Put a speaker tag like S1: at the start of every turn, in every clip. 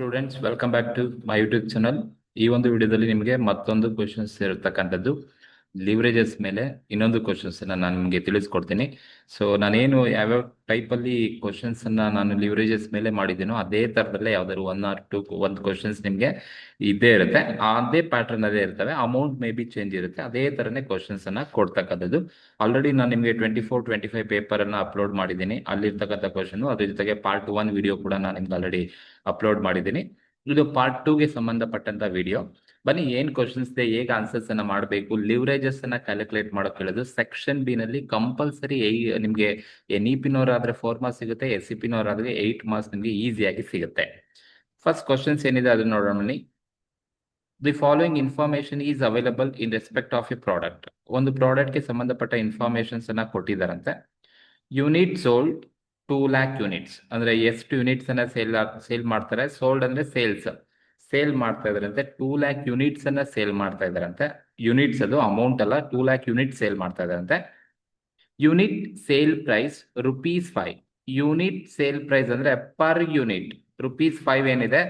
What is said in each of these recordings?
S1: Students, welcome back to my YouTube channel. ಈ ಒಂದು ವಿಡಿಯೋದಲ್ಲಿ ನಿಮಗೆ ಮತ್ತೊಂದು ಕ್ವಶನ್ಸ್ ಇರತಕ್ಕಂಥದ್ದು ಲಿವರೇಜಸ್ ಮೇಲೆ ಇನ್ನೊಂದು ಕ್ವಶನ್ಸ್ ನಾನು ನಿಮಗೆ ತಿಳಿಸ್ಕೊಡ್ತೀನಿ. ಸೊ ನಾನೇನು ಯಾವ್ಯಾವ ಟೈಪ್ ಅಲ್ಲಿ ಕ್ವಶನ್ಸ್ ನಾನು ಲಿವರೇಜಸ್ ಮೇಲೆ ಮಾಡಿದ್ದೀನೋ ಅದೇ ತರದಲ್ಲೇ ಯಾವ್ದಾದ್ರು 1 or 2 ಒಂದು ಕ್ವಶನ್ಸ್ ನಿಮಗೆ ಇದ್ದೇ ಇರುತ್ತೆ. ಅದೇ ಪ್ಯಾಟರ್ನ್ ಅದೇ ಇರ್ತವೆ. ಅಮೌಂಟ್ ಮೇ ಬಿ ಚೇಂಜ್ ಇರುತ್ತೆ. ಅದೇ ತರನೇ ಕ್ವಶನ್ಸ್ ಕೊಡ್ತಕ್ಕಂಥದ್ದು. ಆಲ್ರೆಡಿ ನಾನು ನಿಮಗೆ 24-25 ಪೇಪರ್ ಅಪ್ಲೋಡ್ ಮಾಡಿದ್ದೀನಿ. ಅಲ್ಲಿರ್ತಕ್ಕಂಥ ಕ್ವಶನ್ ಅದ್ರ ಜೊತೆಗೆ ಪಾರ್ಟ್ 1 ವಿಡಿಯೋ ಕೂಡ ನಾನು ನಿಮ್ಗೆ ಆಲ್ರೆಡಿ ಅಪ್ಲೋಡ್ ಮಾಡಿದ್ದೀನಿ. ಇದು ಪಾರ್ಟ್ 2ಗೆ ಸಂಬಂಧಪಟ್ಟಂತ ವಿಡಿಯೋ. ಬನ್ನಿ, ಏನ್ ಕ್ವಶನ್ಸ್ ಇದೆ, ಹೇಗೆ ಆನ್ಸರ್ಸ್ ಮಾಡಬೇಕು, ಲಿವರೇಜಸ್ ಕ್ಯಾಲ್ಕುಲೇಟ್ ಮಾಡೋಕೆ ಹೇಳೋದು. ಸೆಕ್ಷನ್ ಬಿ ನಲ್ಲಿ ಕಂಪಲ್ಸರಿ ನಿಮ್ಗೆ NEP ನವರಾದ್ರೆ 4 ಮಾರ್ಕ್ಸ್ ಸಿಗುತ್ತೆ, SCP ನವರಾದ್ರೆ 8 ಮಾರ್ಕ್ಸ್ ನಿಮ್ಗೆ ಈಸಿಯಾಗಿ ಸಿಗುತ್ತೆ. ಫಸ್ಟ್ ಕ್ವಶನ್ಸ್ ಏನಿದೆ ಅದನ್ನ ನೋಡೋಣ. ಬನ್ನಿ. The following information is available in respect of a product. ಒಂದು ಪ್ರಾಡಕ್ಟ್ಗೆ ಸಂಬಂಧಪಟ್ಟ ಇನ್ಫಾರ್ಮೇಶನ್ಸ್ ಕೊಟ್ಟಿದ್ದಾರಂತೆ. ಯೂನಿಟ್ ಸೋಲ್ಡ್ 2 lakh ಯೂನಿಟ್ಸ್ ಅಂದ್ರೆ ಎಷ್ಟು ಯೂನಿಟ್ಸ್ ಸೇಲ್ ಮಾಡ್ತಾರೆ. ಸೋಲ್ಡ್ ಅಂದ್ರೆ ಸೇಲ್ ಮಾಡ್ತಾ ಇದಾರಂತೆ. 2 lakh ಯೂನಿಟ್ಸ್ ಸೇಲ್ ಮಾಡ್ತಾ ಇದಾರಂತೆ. ಯೂನಿಟ್ಸ್ ಅದು ಅಮೌಂಟ್ ಅಲ್ಲ, 2 lakh ಯೂನಿಟ್ ಸೇಲ್ ಮಾಡ್ತಾ ಇದಾರಂತೆ. Unit sale price ₹5. Unit sale price ಅಂದ್ರೆ ಪರ್ ಯೂನಿಟ್ ₹5 ಏನಿದೆ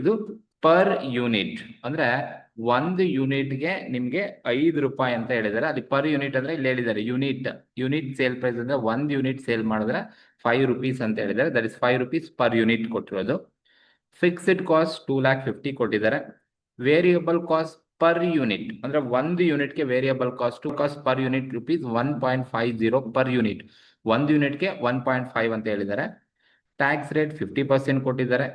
S1: ಇದು ಪರ್ ಯೂನಿಟ್ ಅಂದ್ರೆ ಒಂದು ಯೂನಿಟ್ಗೆ ನಿಮ್ಗೆ ₹5 ಅಂತ ಹೇಳಿದ್ದಾರೆ. ಅಲ್ಲಿ ಪರ್ ಯೂನಿಟ್ ಅಂದ್ರೆ ಇಲ್ಲಿ ಹೇಳಿದ್ದಾರೆ ಯೂನಿಟ್ ಸೇಲ್ ಪ್ರೈಸ್ ಅಂದ್ರೆ ಒಂದು ಯೂನಿಟ್ ಸೇಲ್ ಮಾಡಿದ್ರೆ ₹5 ಅಂತ ಹೇಳಿದ್ದಾರೆ. ದಟ್ ಇಸ್ ₹5 ಪರ್ ಯೂನಿಟ್ ಕೊಟ್ಟಿರೋದು. ಫಿಕ್ಸ್ಡ್ ಕಾಸ್ಟ್ 2,50,000 ಕೊಟ್ಟಿದ್ದಾರೆ. ವೇರಿಯಬಲ್ ಕಾಸ್ಟ್ ಪರ್ ಯೂನಿಟ್ ಅಂದ್ರೆ ಒಂದು ಯೂನಿಟ್ಗೆ variable cost per unit ₹1.50 per unit. ಒಂದು ಯೂನಿಟ್ಗೆ 1.5 ಅಂತ ಹೇಳಿದ್ದಾರೆ. ಟ್ಯಾಕ್ಸ್ ರೇಟ್ 50% ಕೊಟ್ಟಿದ್ದಾರೆ.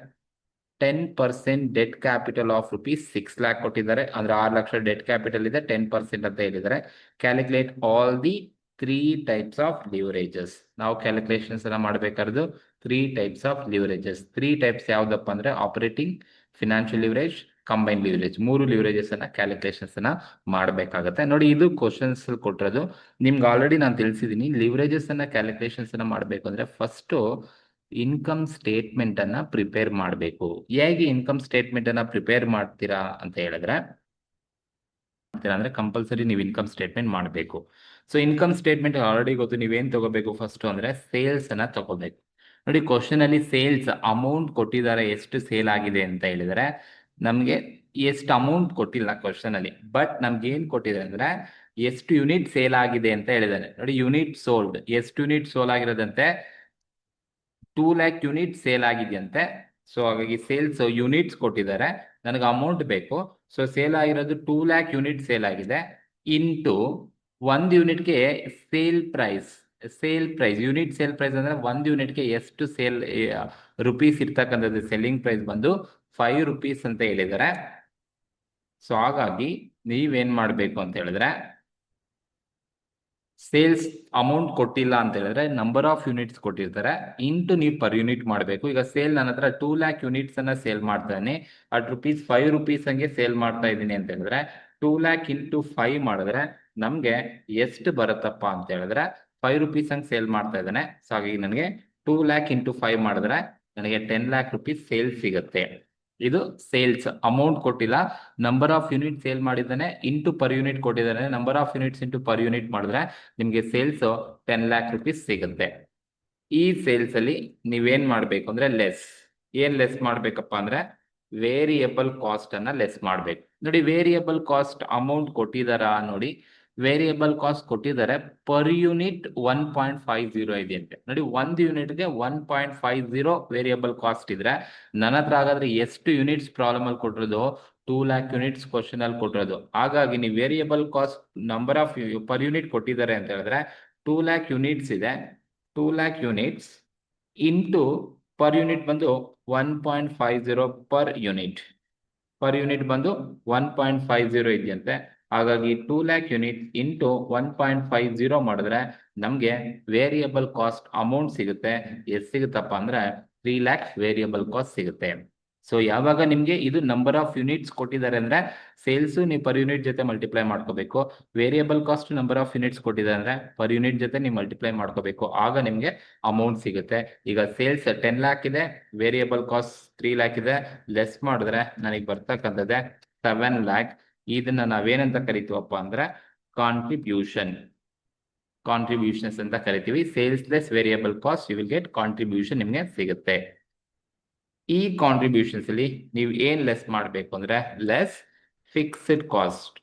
S1: 10% ಡೆಟ್ ಕ್ಯಾಪಿಟಲ್ ಆಫ್ ₹6 lakh ಕೊಟ್ಟಿದ್ದಾರೆ. ಅಂದ್ರೆ 6 ಲಕ್ಷ ಡೆಟ್ ಕ್ಯಾಪಿಟಲ್ ಇದೆ, 10% ಅಂತ ಹೇಳಿದ್ದಾರೆ. Calculate all the 3 types of leverages. ನಾವು ಕ್ಯಾಲ್ಕುಲೇಷನ್ಸ್ ಮಾಡಬೇಕಾದ್ರು 3 ಟೈಪ್ಸ್ ಆಫ್ ಲಿವರೇಜಸ್. 3 ಟೈಪ್ಸ್ ಯಾವ್ದಪ್ಪ ಅಂದ್ರೆ operating, financial leverage, combine leverage. 3 leverages calculations ಮಾಡಬೇಕಾಗುತ್ತೆ. ನೋಡಿ, ಇದು ಕ್ವಶನ್ಸ್ ಕೊಟ್ಟಿರೋದು. ನಿಮ್ಗೆ ಆಲ್ರೆಡಿ ನಾನು ತಿಳಿಸಿದ್ದೀನಿ. ಲಿವರೇಜಸ್ ಕ್ಯಾಲ್ಕುಲೇಷನ್ಸ್ ಮಾಡಬೇಕು ಅಂದ್ರೆ ಫಸ್ಟ್ ಇನ್ಕಮ್ ಸ್ಟೇಟ್ಮೆಂಟ್ ಪ್ರಿಪೇರ್ ಮಾಡಬೇಕು. ಹೇಗೆ ಇನ್ಕಮ್ ಸ್ಟೇಟ್ಮೆಂಟ್ ಪ್ರಿಪೇರ್ ಮಾಡ್ತೀರಾ ಅಂತ ಹೇಳಿದ್ರೆ ಅಂದ್ರೆ ಕಂಪಲ್ಸರಿ ನೀವು ಇನ್ಕಮ್ ಸ್ಟೇಟ್ಮೆಂಟ್ ಮಾಡಬೇಕು. ಸೊ ಇನ್ಕಮ್ ಸ್ಟೇಟ್ಮೆಂಟ್ ಆಲ್ರೆಡಿ ಗೊತ್ತು. ನೀವೇನ್ ತಗೋಬೇಕು ಫಸ್ಟ್ ಅಂದ್ರೆ ಸೇಲ್ಸ್ ತಗೋಬೇಕು. ನೋಡಿ, ಕ್ವಶನ್ ಅಲ್ಲಿ ಸೇಲ್ಸ್ ಅಮೌಂಟ್ ಕೊಟ್ಟಿದ್ದಾರೆ, ಎಷ್ಟು ಸೇಲ್ ಆಗಿದೆ ಅಂತ ಹೇಳಿದರೆ ನಮ್ಗೆ ಎಷ್ಟು ಅಮೌಂಟ್ ಕೊಟ್ಟಿಲ್ಲ ಕ್ವಶನ್ ಅಲ್ಲಿ. ಬಟ್ ನಮ್ಗೆ ಏನ್ ಕೊಟ್ಟಿದ್ದಾರೆ ಅಂದ್ರೆ ಎಷ್ಟು ಯೂನಿಟ್ ಸೇಲ್ ಆಗಿದೆ ಅಂತ ಹೇಳಿದ್ದಾರೆ. ನೋಡಿ, ಯೂನಿಟ್ ಸೋಲ್ಡ್ ಎಷ್ಟು ಯೂನಿಟ್ ಸೋಲ್ ಆಗಿರೋದಂತೆ 2 lakh ಯೂನಿಟ್ ಸೇಲ್ ಆಗಿದೆಯಂತೆ. ಸೊ ಹಾಗಾಗಿ ಸೇಲ್ಸ್ ಯೂನಿಟ್ಸ್ ಕೊಟ್ಟಿದ್ದಾರೆ, ನನಗೆ ಅಮೌಂಟ್ ಬೇಕು. ಸೊ ಸೇಲ್ ಆಗಿರೋದು 2 lakh ಯೂನಿಟ್ ಸೇಲ್ ಆಗಿದೆ ಇಂಟು ಒಂದು ಯೂನಿಟ್ಗೆ sale price unit sale price ಅಂದ್ರೆ ಒಂದು ಯೂನಿಟ್ಗೆ ಎಷ್ಟು ಸೇಲ್ ರುಪೀಸ್ ಇರ್ತಕ್ಕಂಥದ್ದು. ಸೆಲ್ಲಿಂಗ್ ಪ್ರೈಸ್ ಬಂದು ₹5 ಅಂತ ಹೇಳಿದ್ದಾರೆ. ಸೊ ಹಾಗಾಗಿ ನೀವೇನ್ ಮಾಡ್ಬೇಕು ಅಂತ ಹೇಳಿದ್ರೆ ಸೇಲ್ಸ್ ಅಮೌಂಟ್ ಕೊಟ್ಟಿಲ್ಲ ಅಂತ ಹೇಳಿದ್ರೆ ನಂಬರ್ ಆಫ್ ಯೂನಿಟ್ಸ್ ಕೊಟ್ಟಿರ್ತಾರೆ ಇಂಟು ನೀವು ಪರ್ ಯೂನಿಟ್ ಮಾಡಬೇಕು. ಈಗ ಸೇಲ್ ನನ್ನ ಹತ್ರ 2 lakh ಯೂನಿಟ್ಸ್ ಸೇಲ್ ಮಾಡ್ತಾನೆ, ಅಟ್ ₹5 ಹಂಗೆ ಸೇಲ್ ಮಾಡ್ತಾ ಇದ್ದೀನಿ ಅಂತ ಹೇಳಿದ್ರೆ 2 lakh ಇಂಟು 5 ಮಾಡಿದ್ರೆ ನಮ್ಗೆ ಎಷ್ಟು ಬರುತ್ತಪ್ಪ ಅಂತ ಹೇಳಿದ್ರೆ ₹5 ಹಂಗೆ ಸೇಲ್ ಮಾಡ್ತಾ ಇದ್ದಾನೆ. ಸೊ ಹಾಗಾಗಿ ನನಗೆ 2 lakh ಇಂಟು 5 ಮಾಡಿದ್ರೆ ನನಗೆ ₹10 lakh ಸೇಲ್ ಸಿಗುತ್ತೆ. ಇದು ಸೇಲ್ಸ್ ಅಮೌಂಟ್ ಕೊಟ್ಟಿಲ್ಲ, ನಂಬರ್ ಆಫ್ ಯೂನಿಟ್ ಸೇಲ್ ಮಾಡಿದ್ದಾನೆ ಇಂಟು ಪರ್ ಯೂನಿಟ್ ಕೊಟ್ಟಿದ್ದಾನೆ. Number of units into per unit ಮಾಡಿದ್ರೆ ನಿಮ್ಗೆ ಸೇಲ್ಸ್ ₹10 lakh ಸಿಗುತ್ತೆ. ಈ ಸೇಲ್ಸ್ ಅಲ್ಲಿ ನೀವೇನ್ ಮಾಡ್ಬೇಕು ಅಂದ್ರೆ ಲೆಸ್ ಮಾಡ್ಬೇಕಪ್ಪ ಅಂದ್ರೆ ವೇರಿಯಬಲ್ ಕಾಸ್ಟ್ ಲೆಸ್ ಮಾಡ್ಬೇಕು. ನೋಡಿ, ವೇರಿಯಬಲ್ ಕಾಸ್ಟ್ ಅಮೌಂಟ್ ಕೊಟ್ಟಿದಾರ ನೋಡಿ, ವೇರಿಯಬಲ್ ಕಾಸ್ಟ್ ಕೊಟ್ಟಿದ್ದಾರೆ ಪರ್ ಯೂನಿಟ್ 1.50 ಇದೆ ಅಂತೆ. ನೋಡಿ, ಒಂದು ಯೂನಿಟ್ಗೆ 1.50 ವೇರಿಯಬಲ್ ಕಾಸ್ಟ್ ಇದ್ರೆ ನನ್ನ ಹತ್ರ ಹಾಗಾದ್ರೆ ಎಷ್ಟು ಯೂನಿಟ್ಸ್ ಪ್ರಾಬ್ಲಮ್ ಅಲ್ಲಿ ಕೊಟ್ಟಿರೋದು 2 lakh ಯೂನಿಟ್ಸ್ ಕ್ವಶನ್ ಅಲ್ಲಿ ಕೊಟ್ಟಿರೋದು. ಹಾಗಾಗಿ ನೀವು variable cost number of per unit ಕೊಟ್ಟಿದ್ದಾರೆ ಅಂತ ಹೇಳಿದ್ರೆ 2 lakh ಯೂನಿಟ್ಸ್ ಇದೆ. 2 lakh units into per unit ಬಂದು 1.50 ಪರ್ ಯೂನಿಟ್ ಬಂದು 1.50 ಇದೆಯಂತೆ. ಹಾಗಾಗಿ 2 lakh ಯೂನಿಟ್ ಇಂಟು 1.50 ಮಾಡಿದ್ರೆ ನಮ್ಗೆ ವೇರಿಯಬಲ್ ಕಾಸ್ಟ್ ಅಮೌಂಟ್ ಸಿಗುತ್ತೆ. ಎಷ್ಟು ಸಿಗುತ್ತಪ್ಪ ಅಂದ್ರೆ 3 lakh ವೇರಿಯಬಲ್ ಕಾಸ್ಟ್ ಸಿಗುತ್ತೆ. ಸೊ ಯಾವಾಗ ನಿಮ್ಗೆ ಇದು ನಂಬರ್ ಆಫ್ ಯೂನಿಟ್ಸ್ ಕೊಟ್ಟಿದ್ದಾರೆ ಅಂದ್ರೆ ಸೇಲ್ಸ್ ನೀವು ಪರ್ ಯೂನಿಟ್ ಜೊತೆ ಮಲ್ಟಿಪ್ಲೈ ಮಾಡ್ಕೋಬೇಕು. Variable cost number of units ಕೊಟ್ಟಿದ್ದಾರೆ ಅಂದ್ರೆ ಪರ್ ಯೂನಿಟ್ ಜೊತೆ ನೀವು ಮಲ್ಟಿಪ್ಲೈ ಮಾಡ್ಕೋಬೇಕು, ಆಗ ನಿಮ್ಗೆ ಅಮೌಂಟ್ ಸಿಗುತ್ತೆ. ಈಗ ಸೇಲ್ಸ್ 10 lakh ಇದೆ, ವೇರಿಯಬಲ್ ಕಾಸ್ಟ್ 3 lakh ಇದೆ. ಲೆಸ್ ಮಾಡಿದ್ರೆ ನನಗೆ ಬರ್ತಕ್ಕಂಥದ್ದೇ 7 lakh. ಇದನ್ನ ನಾವೇನಂತ ಕರಿತೀವಪ್ಪ ಅಂದ್ರೆ ಕಾಂಟ್ರಿಬ್ಯೂಷನ್ಸ್ ಅಂತ ಕರಿತೀವಿ. Sales less variable cost you will get contribution ನಿಮ್ಗೆ ಸಿಗುತ್ತೆ. ಈ ಕಾಂಟ್ರಿಬ್ಯೂಷನ್ಸ್ ಅಲ್ಲಿ ನೀವು ಏನ್ ಲೆಸ್ ಮಾಡಬೇಕು ಅಂದ್ರೆ ಲೆಸ್ ಫಿಕ್ಸ್ಡ್ ಕಾಸ್ಟ್.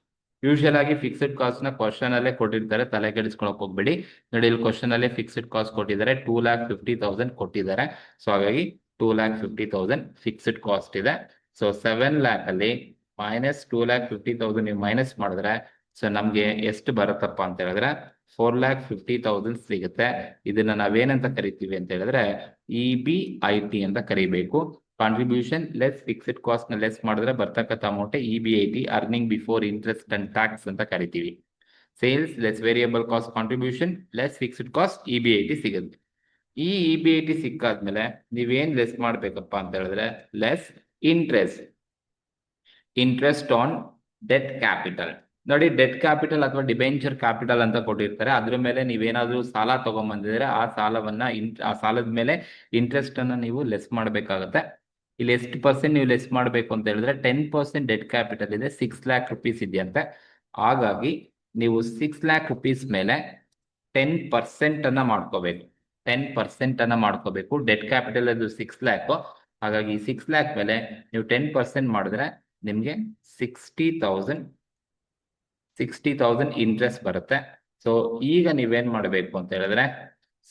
S1: ಯೂಶುವಲ್ ಆಗಿ ಫಿಕ್ಸ್ಡ್ ಕಾಸ್ಟ್ ನ ಕ್ವಶನ್ ಅಲ್ಲೇ ಕೊಟ್ಟಿರ್ತಾರೆ, ತಲೆ ಕೆಡಿಸ್ಕೊಳಕ್ ಹೋಗ್ಬೇಡಿ. ನೋಡಿ ಇಲ್ಲಿ ಕ್ವಶನ್ ಅಲ್ಲೇ ಫಿಕ್ಸ್ಡ್ ಕಾಸ್ಟ್ ಕೊಟ್ಟಿದ್ದಾರೆ, 2,50,000 ಕೊಟ್ಟಿದ್ದಾರೆ. ಸೊ ಹಾಗಾಗಿ 2,50,000 ಫಿಕ್ಸ್ಡ್ ಕಾಸ್ಟ್ ಇದೆ. ಸೊ 7 lakh ಅಲ್ಲಿ ಮೈನಸ್ 2,50,000 ನೀವು ಮೈನಸ್ ಮಾಡಿದ್ರೆ ಸೊ ನಮ್ಗೆ ಎಷ್ಟು ಬರುತ್ತಪ್ಪ ಅಂತ ಹೇಳಿದ್ರೆ 4,50,000 ಸಿಗುತ್ತೆ. ಇದನ್ನ ನಾವೇನಂತ ಕರಿತೀವಿ ಅಂತ ಹೇಳಿದ್ರೆ EBIT ಅಂತ ಕರಿಬೇಕು. ಕಾಂಟ್ರಿಬ್ಯೂಷನ್ ಲೆಸ್ ಫಿಕ್ಸ್ಡ್ ಕಾಸ್ಟ್ ನ ಲೆಸ್ ಮಾಡಿದ್ರೆ ಬರ್ತಕ್ಕಂಥ amount EBIT, earning before interest and tax ಅಂತ ಕರಿತೀವಿ. Sales less variable cost contribution less fixed cost EBIT ಸಿಗುತ್ತೆ. ಈ EBIT ಸಿಕ್ಕಾದ್ಮೇಲೆ ನೀವೇನ್ ಲೆಸ್ ಮಾಡ್ಬೇಕಪ್ಪ ಅಂತ ಹೇಳಿದ್ರೆ less interest on debt capital. ನೋಡಿ, ಡೆಟ್ ಕ್ಯಾಪಿಟಲ್ ಅಥವಾ ಡಿಬೆಂಚರ್ ಕ್ಯಾಪಿಟಲ್ ಅಂತ ಕೊಟ್ಟಿರ್ತಾರೆ. ಅದ್ರ ಮೇಲೆ ನೀವೇನಾದ್ರೂ ಸಾಲ ತಗೊಂಡ್ಬಂದಿದ್ರೆ ಆ ಸಾಲದ ಮೇಲೆ ಇಂಟ್ರೆಸ್ಟ್ ಅನ್ನ ನೀವು ಲೆಸ್ ಮಾಡ್ಬೇಕಾಗತ್ತೆ. ಇಲ್ಲಿ ಎಷ್ಟು ಪರ್ಸೆಂಟ್ ನೀವು ಲೆಸ್ ಮಾಡ್ಬೇಕು ಅಂತ ಹೇಳಿದ್ರೆ 10% ಡೆಟ್ ಕ್ಯಾಪಿಟಲ್ ಇದೆ, 6 lakh rupees ಇದೆಯಂತೆ. ಹಾಗಾಗಿ ನೀವು 6 lakh rupees ಮೇಲೆ 10% ಅನ್ನ ಮಾಡ್ಕೋಬೇಕು. 10% ಅನ್ನ ಮಾಡ್ಕೋಬೇಕು. ಡೆಟ್ ಕ್ಯಾಪಿಟಲ್ ಅದು 6 lakh. ಹಾಗಾಗಿ 6 lakh ಮೇಲೆ ನೀವು 10% ಮಾಡಿದ್ರೆ ನಿಮ್ಗೆ 60,000 ಇಂಟ್ರೆಸ್ಟ್ ಬರುತ್ತೆ. ಸೊ ಈಗ ನೀವೇನ್ ಮಾಡಬೇಕು ಅಂತ ಹೇಳಿದ್ರೆ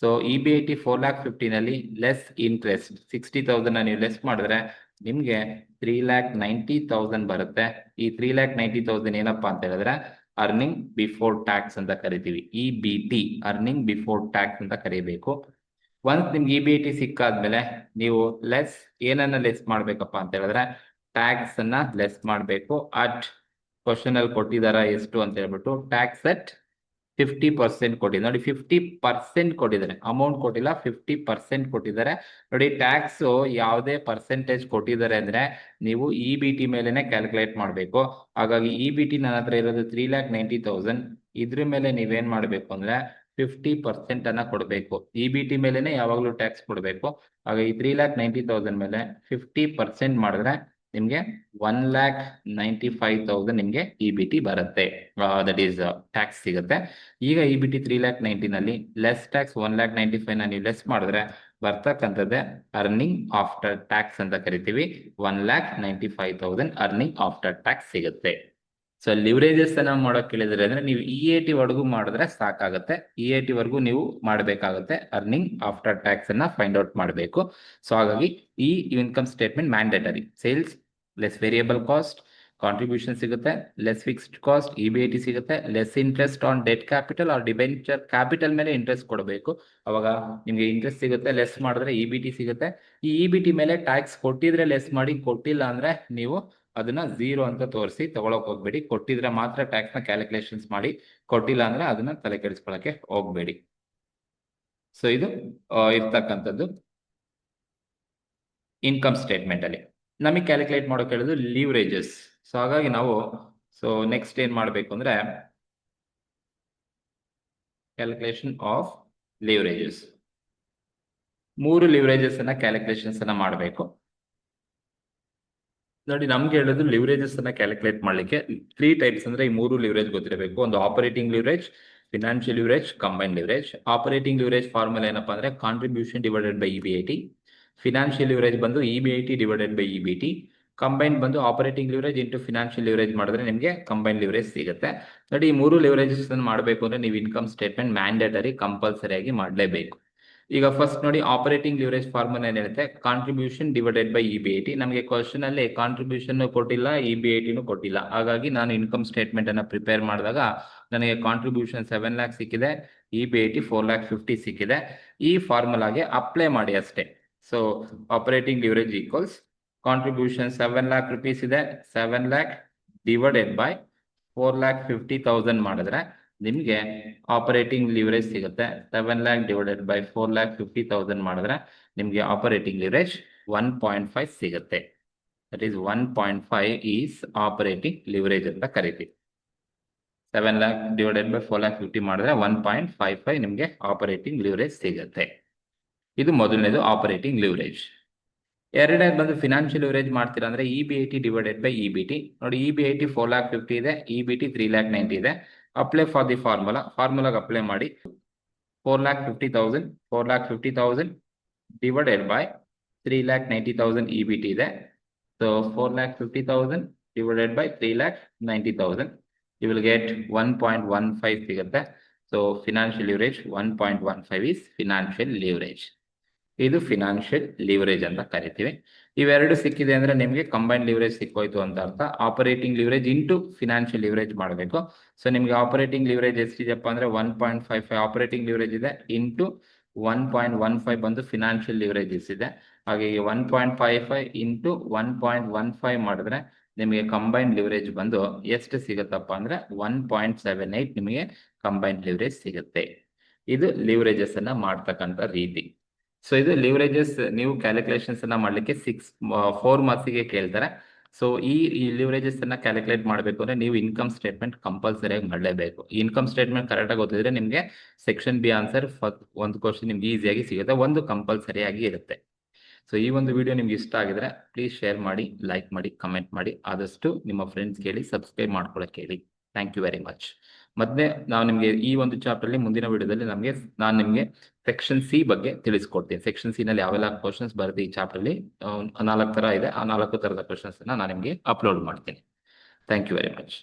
S1: ಸೊ EBIT 4,50,000 ನಲ್ಲಿ ಲೆಸ್ ಇಂಟ್ರೆಸ್ಟ್ 60,000 ನೀವು ಲೆಸ್ ಮಾಡಿದ್ರೆ ನಿಮ್ಗೆ 3,90,000 ಬರುತ್ತೆ. ಈ 3,90,000 ಏನಪ್ಪಾ ಅಂತ ಹೇಳಿದ್ರೆ ಅರ್ನಿಂಗ್ ಬಿಫೋರ್ ಟ್ಯಾಕ್ಸ್ ಅಂತ ಕರಿತೀವಿ. EBT, ಅರ್ನಿಂಗ್ ಬಿಫೋರ್ ಟ್ಯಾಕ್ಸ್ ಅಂತ ಕರಿಬೇಕು. ಒನ್ಸ್ ನಿಮ್ಗೆ EBIT ಸಿಕ್ಕಾದ್ಮೇಲೆ ನೀವು ಏನನ್ನ ಲೆಸ್ ಮಾಡ್ಬೇಕಪ್ಪ ಅಂತ ಹೇಳಿದ್ರೆ ಟ್ಯಾಕ್ಸ್ ಅನ್ನ ಲೆಸ್ ಮಾಡ್ಬೇಕು. ಅಟ್ ಕ್ವಶನ್ ಅಲ್ಲಿ ಕೊಟ್ಟಿದಾರ ಎಷ್ಟು ಅಂತ ಹೇಳ್ಬಿಟ್ಟು ಟ್ಯಾಕ್ಸ್ ಅಟ್ 50% ಕೊಟ್ಟಿದ್ದಾರೆ. ನೋಡಿ 50% ಕೊಟ್ಟಿದ್ದಾರೆ, ಅಮೌಂಟ್ ಕೊಟ್ಟಿಲ್ಲ, 50% ಕೊಟ್ಟಿದ್ದಾರೆ. ನೋಡಿ ಟ್ಯಾಕ್ಸ್ ಯಾವುದೇ ಪರ್ಸೆಂಟೇಜ್ ಕೊಟ್ಟಿದ್ದಾರೆ ಅಂದ್ರೆ ನೀವು EBT ಮೇಲೆನೆ ಕ್ಯಾಲ್ಕುಲೇಟ್ ಮಾಡಬೇಕು. ಹಾಗಾಗಿ EBT ನನ್ನ ಹತ್ರ ಇರೋದು 3,90,000. ಇದ್ರ ಮೇಲೆ ನೀವೇನ್ ಮಾಡ್ಬೇಕು ಅಂದ್ರೆ 50% ಅನ್ನ ಕೊಡ್ಬೇಕು. EBT ಮೇಲೆನೆ ಯಾವಾಗ್ಲೂ ಟ್ಯಾಕ್ಸ್ ಕೊಡ್ಬೇಕು. ಹಾಗಾಗಿ 3,90,000 ಮೇಲೆ 50% ಮಾಡಿದ್ರೆ ನಿಮ್ಗೆ 1,95,000 ನಿಮ್ಗೆ EBT ಬರುತ್ತೆ, ದಟ್ ಈಸ್ ಟ್ಯಾಕ್ಸ್ ಸಿಗುತ್ತೆ. ಈಗ EBT 3,90,000 ನಲ್ಲಿ ಲೆಸ್ ಟ್ಯಾಕ್ಸ್ 1,95,000 ನೀವು ಲೆಸ್ ಮಾಡಿದ್ರೆ ಬರ್ತಕ್ಕಂಥದ್ದೇ ಅರ್ನಿಂಗ್ ಆಫ್ಟರ್ ಟ್ಯಾಕ್ಸ್ ಅಂತ ಕರಿತೀವಿ. 1,95,000 ಅರ್ನಿಂಗ್ ಆಫ್ಟರ್ ಟ್ಯಾಕ್ಸ್ ಸಿಗುತ್ತೆ. ಸೊ ಲಿವರೇಜಸ್ ಅನ್ನ ಮಾಡೋಕೆ ಕೇಳಿದ್ರೆ ಅಂದ್ರೆ ನೀವು EAT ವರೆಗೂ ಮಾಡಿದ್ರೆ ಸಾಕಾಗುತ್ತೆ. EAT ವರೆಗೂ ನೀವು ಮಾಡಬೇಕಾಗುತ್ತೆ. ಅರ್ನಿಂಗ್ ಆಫ್ಟರ್ ಟ್ಯಾಕ್ಸ್ ಅನ್ನ ಫೈಂಡ್ ಔಟ್ ಮಾಡಬೇಕು. ಸೊ ಹಾಗಾಗಿ ಈ income statement mandatory. Sales less variable cost contribution ಸಿಗುತ್ತೆ, ಲೆಸ್ ಫಿಕ್ಸ್ಡ್ ಕಾಸ್ಟ್ EBIT ಸಿಗುತ್ತೆ, less interest on debt capital or debenture capital ಮೇಲೆ ಇಂಟ್ರೆಸ್ಟ್ ಕೊಡಬೇಕು. ಅವಾಗ ನಿಮ್ಗೆ ಇಂಟ್ರೆಸ್ಟ್ ಸಿಗುತ್ತೆ. ಲೆಸ್ ಮಾಡಿದ್ರೆ EBT ಸಿಗುತ್ತೆ. ಈ EBT ಮೇಲೆ ಟ್ಯಾಕ್ಸ್ ಕೊಟ್ಟಿದ್ರೆ ಲೆಸ್ ಮಾಡಿ, ಕೊಟ್ಟಿಲ್ಲ ಅಂದ್ರೆ ನೀವು ಅದನ್ನ 0 ಅಂತ ತೋರಿಸಿ ತಗೊಳಕ್ ಹೋಗ್ಬೇಡಿ. ಕೊಟ್ಟಿದ್ರೆ ಮಾತ್ರ ಟ್ಯಾಕ್ಸ್ ನ ಕ್ಯಾಲ್ಕುಲೇಷನ್ಸ್ ಮಾಡಿ, ಕೊಟ್ಟಿಲ್ಲ ಅಂದ್ರೆ ಅದನ್ನ ತಲೆ ಕೆಡಿಸ್ಕೊಳಕ್ಕೆ ಹೋಗ್ಬೇಡಿ. ಸೊ ಇದು ಇರ್ತಕ್ಕಂಥದ್ದು ಇನ್ಕಮ್ ಸ್ಟೇಟ್ಮೆಂಟ್ ಅಲ್ಲಿ. ನಮಗೆ ಕ್ಯಾಲ್ಕುಲೇಟ್ ಮಾಡೋಕೆ ಹೇಳೋದು ಲಿವರೇಜಸ್. ಸೊ ಹಾಗಾಗಿ ನಾವು ನೆಕ್ಸ್ಟ್ ಏನ್ ಮಾಡ್ಬೇಕು ಅಂದ್ರೆ ಕ್ಯಾಲ್ಕುಲೇಷನ್ ಆಫ್ ಲಿವರೇಜಸ್. 3 ಲಿವರೇಜಸ್ ಅನ್ನ ಕ್ಯಾಲ್ಕುಲೇಷನ್ಸ್ ಅನ್ನ ಮಾಡಬೇಕು. ನೋಡಿ, ನಮ್ಗೆ ಹೇಳೋದು ಲಿವರೇಜಸ್ ಅನ್ನ ಕ್ಯಾಲ್ಕುಲೇಟ್ ಮಾಡ್ಲಿಕ್ಕೆ 3 ಟೈಪ್ಸ್ ಅಂದ್ರೆ ಈ 3 ಲಿವರೇಜ್ ಗೊತ್ತಿರಬೇಕು. ಒಂದು operating leverage, financial leverage, combined leverage. Operating leverage formula ಏನಪ್ಪಾ ಅಂದ್ರೆ contribution divided by EBIT. Financial leverage ಬಂದು EBIT divided by EBT. Combine ಬಂದು operating leverage into financial leverage ಮಾಡಿದ್ರೆ ನಿಮಗೆ ಕಂಬೈನ್ ಲಿವರೇಜ್ ಸಿಗುತ್ತೆ. ನೋಡಿ, ಈ 3 ಲಿವರೇಜಸ್ ಮಾಡಬೇಕು ಅಂದ್ರೆ ನೀವು ಇನ್ಕಮ್ ಸ್ಟೇಟ್ಮೆಂಟ್ ಮ್ಯಾಂಡೇಟರಿ ಕಂಪಲ್ಸರಿ ಆಗಿ ಮಾಡಲೇಬೇಕು. ಈಗ ಫಸ್ಟ್ ನೋಡಿ, ಆಪರೇಟಿಂಗ್ ಲಿವರೇಜ್ ಫಾರ್ಮುಲಾ ಏನ್ ಹೇಳುತ್ತೆ, ಕಾಂಟ್ರಿಬ್ಯೂಷನ್ ಡಿವೈಡೆಡ್ ಬೈ EBIT. ನಮಗೆ ಕ್ವಶನ್ ಅಲ್ಲಿ ಕಾಂಟ್ರಿಬ್ಯೂಷನ್ ಕೊಟ್ಟಿಲ್ಲ, EBIT ಕೊಟ್ಟಿಲ್ಲ. ಹಾಗಾಗಿ ನಾನು ಇನ್ಕಮ್ ಸ್ಟೇಟ್ಮೆಂಟ್ ಅನ್ನ ಪ್ರಿಪೇರ್ ಮಾಡಿದಾಗ ನನಗೆ ಕಾಂಟ್ರಿಬ್ಯೂಷನ್ 7 lakh ಸಿಕ್ಕಿದೆ, EBIT 4,50,000 ಸಿಕ್ಕಿದೆ. ಈ ಫಾರ್ಮುಲಾಗೆ ಅಪ್ಲೈ ಮಾಡಿ ಅಷ್ಟೇ. So operating leverage equals contribution 7 lakh rupees ಇದೆ, 7 lakh ಡಿವೈಡೆಡ್ ಬೈ 4,50,000 ಮಾಡಿದ್ರೆ ನಿಮ್ಗೆ ಆಪರೇಟಿಂಗ್ ಲಿವರೇಜ್ ಸಿಗುತ್ತೆ. 7 lakh ಡಿವೈಡೆಡ್ ಬೈ 4,50,000 ಮಾಡಿದ್ರೆ ನಿಮ್ಗೆ ಆಪರೇಟಿಂಗ್ ಲಿವರೇಜ್ 1.5 ಸಿಗುತ್ತೆ. That is 1.5 is operating leverage ಅಂತ ಕರಿತೀವಿ. 7 lakh ಡಿವೈಡೆಡ್ ಬೈ 4,50,000 ಮಾಡಿದ್ರೆ 1.55 ನಿಮ್ಗೆ ಆಪರೇಟಿಂಗ್ ಲಿವರೇಜ್ ಸಿಗುತ್ತೆ. ಇದು ಮೊದಲನೇದು ಆಪರೇಟಿಂಗ್ ಲಿವರೇಜ್. ಎರಡನೇದು ಬಂದು ಫಿನಾನ್ಷಿಯಲ್ ಲಿವರೇಜ್ ಮಾಡ್ತೀರಾ ಅಂದ್ರೆ EBIT ಡಿವೈಡೆಡ್ ಬೈ EBT. ನೋಡಿ, EBIT 4,50,000 ಇದೆ, EBT 3,90,000 ಇದೆ. ಅಪ್ಲೈ ಫಾರ್ ದಿ ಫಾರ್ಮುಲಾಗೆ ಅಪ್ಲೈ ಮಾಡಿ. 4,50,000 ಡಿವೈಡೆಡ್ ಬೈ 3,90,000 EBT ಇದೆ. So 4,50,000 divided by 3,90,000. You will get 1.15 ಸಿಗುತ್ತೆ. So financial leverage 1.15 is financial leverage. ಇದು ಫಿನಾನ್ಷಿಯಲ್ ಲಿವರೇಜ್ ಅಂತ ಕರಿತೀವಿ. ಇವೆರಡು ಸಿಕ್ಕಿದೆ ಅಂದ್ರೆ ನಿಮಗೆ ಕಂಬೈನ್ಡ್ ಲಿವರೇಜ್ ಸಿಕ್ಕೋಯ್ತು ಅಂತ ಅರ್ಥ. Operating leverage into financial leverage ಮಾಡಬೇಕು. ಸೊ ನಿಮಗೆ ಆಪರೇಟಿಂಗ್ ಲಿವರೇಜ್ ಎಷ್ಟಿದೆಯಪ್ಪ ಅಂದ್ರೆ 1.55 ಆಪರೇಟಿಂಗ್ ಲಿವರೇಜ್ ಇದೆ, ಇಂಟು 1.15 ಬಂದು ಫಿನಾನ್ಷಿಯಲ್ ಲಿವರೇಜಸ್ ಇದೆ. ಹಾಗೆ 1.55 ಇಂಟು 1.15 ಮಾಡಿದ್ರೆ ನಿಮಗೆ ಕಂಬೈನ್ಡ್ ಲಿವರೇಜ್ ಬಂದು ಎಷ್ಟು ಸಿಗುತ್ತಪ್ಪ ಅಂದ್ರೆ 1.78 ನಿಮಗೆ ಕಂಬೈನ್ಡ್ ಲಿವರೇಜ್ ಸಿಗುತ್ತೆ. ಇದು ಲಿವರೇಜಸ್ ಅನ್ನ ಮಾಡ್ತಕ್ಕಂಥ ರೀತಿ. ಸೊ ಇದು ಲಿವರೇಜಸ್ ನೀವು ಕ್ಯಾಲ್ಕುಲೇಷನ್ಸ್ ಅನ್ನ ಮಾಡ್ಲಿಕ್ಕೆ 4 ಮಾರ್ಕ್ಸಿಗೆ ಕೇಳ್ತಾರೆ. ಸೊ ಈ ಲಿವರೇಜಸ್ ಅನ್ನ ಕ್ಯಾಲ್ಕುಲೇಟ್ ಮಾಡಬೇಕು ಅಂದ್ರೆ ನೀವು ಇನ್ಕಮ್ ಸ್ಟೇಟ್ಮೆಂಟ್ ಕಂಪಲ್ಸರಿಯಾಗಿ ಮಾಡಲೇಬೇಕು. ಇನ್ಕಮ್ ಸ್ಟೇಟ್ಮೆಂಟ್ ಕರೆಕ್ಟ್ ಆಗಿ ಓದಿದ್ರೆ ನಿಮಗೆ ಸೆಕ್ಷನ್ ಬಿ ಆನ್ಸರ್ ಒಂದು ಕ್ವಶನ್ ನಿಮ್ಗೆ ಈಸಿಯಾಗಿ ಸಿಗುತ್ತೆ, ಒಂದು ಕಂಪಲ್ಸರಿಯಾಗಿ ಇರುತ್ತೆ. ಸೊ ಈ ಒಂದು ವಿಡಿಯೋ ನಿಮ್ಗೆ ಇಷ್ಟ ಆಗಿದ್ರೆ ಪ್ಲೀಸ್ ಶೇರ್ ಮಾಡಿ, ಲೈಕ್ ಮಾಡಿ, ಕಮೆಂಟ್ ಮಾಡಿ, ಆದಷ್ಟು ನಿಮ್ಮ ಫ್ರೆಂಡ್ಸ್ ಕೇಳಿ ಸಬ್ಸ್ಕ್ರೈಬ್ ಮಾಡ್ಕೊಳಕ್ಕೆ ಹೇಳಿ. Thank you very much. ಮತ್ತೆ ನಾವು ನಿಮಗೆ ಈ ಒಂದು ಚಾಪ್ಟರ್ ಅಲ್ಲಿ ಮುಂದಿನ ವಿಡಿಯೋದಲ್ಲಿ ನಾನು ನಿಮಗೆ ಸೆಕ್ಷನ್ ಸಿ ಬಗ್ಗೆ ತಿಳಿಸ್ಕೊಡ್ತೀನಿ. ಸೆಕ್ಷನ್ ಸಿ ನಲ್ಲಿ ಯಾವೆಲ್ಲ ಕ್ವಶನ್ಸ್ ಬರುತ್ತೆ ಈ ಚಾಪ್ಟರ್ ಅಲ್ಲಿ 4 ತರ ಇದೆ. ಆ 4 ತರದ ಕ್ವಶನ್ಸ್ ನಾನು ನಿಮಗೆ ಅಪ್ಲೋಡ್ ಮಾಡ್ತೀನಿ. Thank you very much.